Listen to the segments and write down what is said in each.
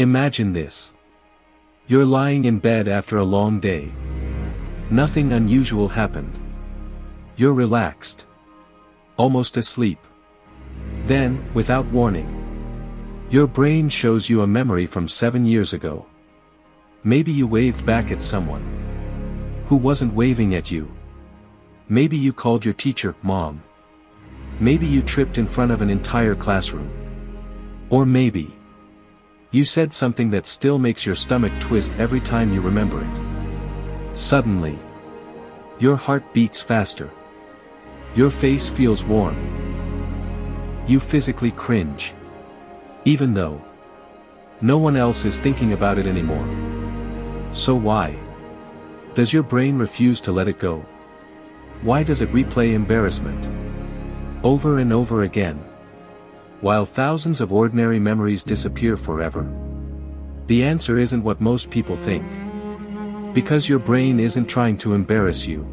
Imagine this. You're lying in bed after a long day. Nothing unusual happened. You're relaxed. Almost asleep. Then, without warning, your brain shows you a memory from 7 years ago. Maybe you waved back at someone who wasn't waving at you. Maybe you called your teacher, Mom. Maybe you tripped in front of an entire classroom. Or maybe you said something that still makes your stomach twist every time you remember it. Suddenly, your heart beats faster. Your face feels warm. You physically cringe. Even though no one else is thinking about it anymore. So why does your brain refuse to let it go? Why does it replay embarrassment over and over again, while thousands of ordinary memories disappear forever? The answer isn't what most people think. Because your brain isn't trying to embarrass you.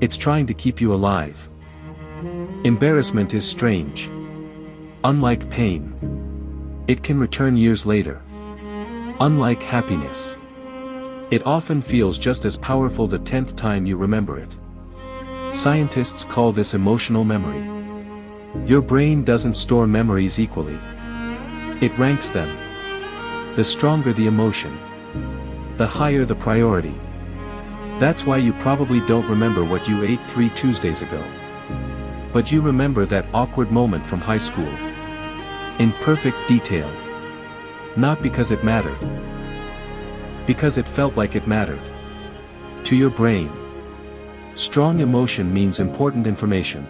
It's trying to keep you alive. Embarrassment is strange. Unlike pain, it can return years later. Unlike happiness, it often feels just as powerful the 10th time you remember it. Scientists call this emotional memory. Your brain doesn't store memories equally. It ranks them. The stronger the emotion, the higher the priority. That's why you probably don't remember what you ate 3 Tuesdays ago. But you remember that awkward moment from high school. In perfect detail. Not because it mattered. Because it felt like it mattered. To your brain, strong emotion means important information.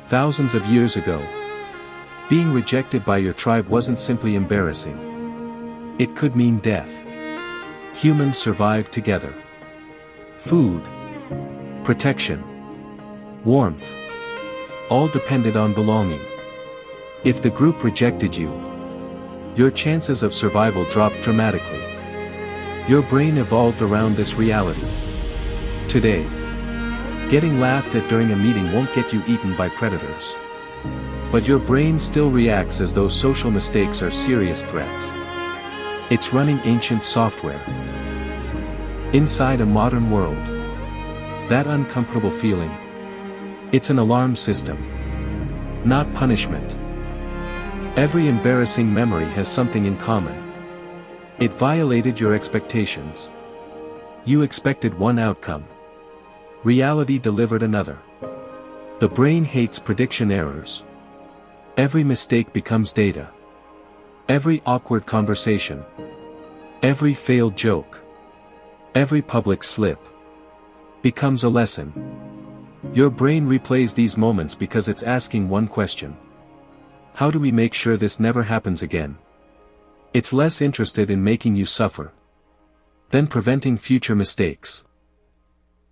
Thousands of years ago, being rejected by your tribe wasn't simply embarrassing. It could mean death. Humans survived together. Food, protection, warmth, all depended on belonging. If the group rejected you, your chances of survival dropped dramatically. Your brain evolved around this reality. Today, getting laughed at during a meeting won't get you eaten by predators. But your brain still reacts as though social mistakes are serious threats. It's running ancient software. Inside a modern world. That uncomfortable feeling. It's an alarm system. Not punishment. Every embarrassing memory has something in common. It violated your expectations. You expected one outcome. Reality delivered another. The brain hates prediction errors. Every mistake becomes data. Every awkward conversation. Every failed joke. Every public slip becomes a lesson. Your brain replays these moments because it's asking one question. How do we make sure this never happens again? It's less interested in making you suffer than preventing future mistakes.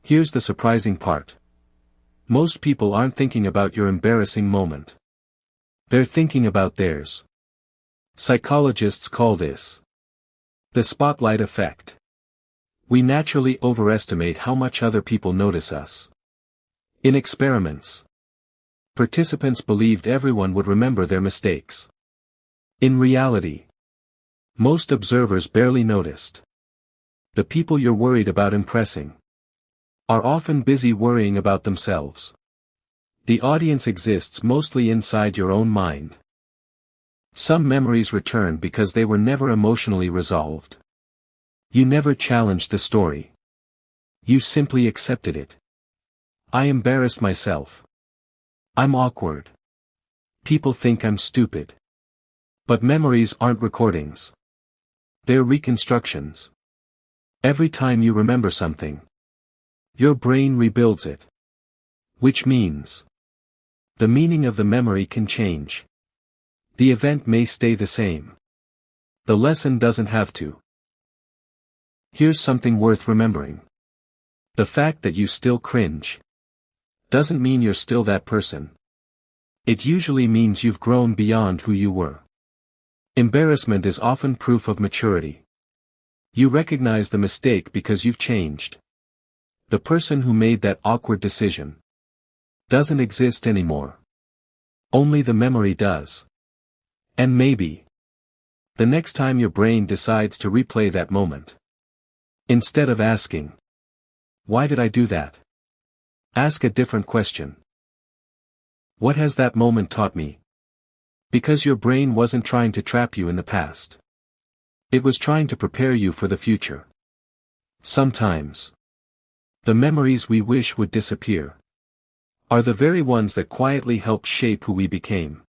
Here's the surprising part. Most people aren't thinking about your embarrassing moment. They're thinking about theirs. Psychologists call this the spotlight effect. We naturally overestimate how much other people notice us. In experiments, participants believed everyone would remember their mistakes. In reality, most observers barely noticed. The people you're worried about impressing are often busy worrying about themselves. The audience exists mostly inside your own mind. Some memories return because they were never emotionally resolved. You never challenged the story. You simply accepted it. I embarrassed myself. I'm awkward. People think I'm stupid. But memories aren't recordings. They're reconstructions. Every time you remember something, your brain rebuilds it. Which means the meaning of the memory can change. The event may stay the same. The lesson doesn't have to. Here's something worth remembering. The fact that you still cringe doesn't mean you're still that person. It usually means you've grown beyond who you were. Embarrassment is often proof of maturity. You recognize the mistake because you've changed. The person who made that awkward decision doesn't exist anymore. Only the memory does. And maybe The next time your brain decides to replay that moment, instead of asking, "Why did I do that?" ask a different question. What has that moment taught me? Because your brain wasn't trying to trap you in the past. It was trying to prepare you for the future. Sometimes, the memories we wish would disappear are the very ones that quietly helped shape who we became.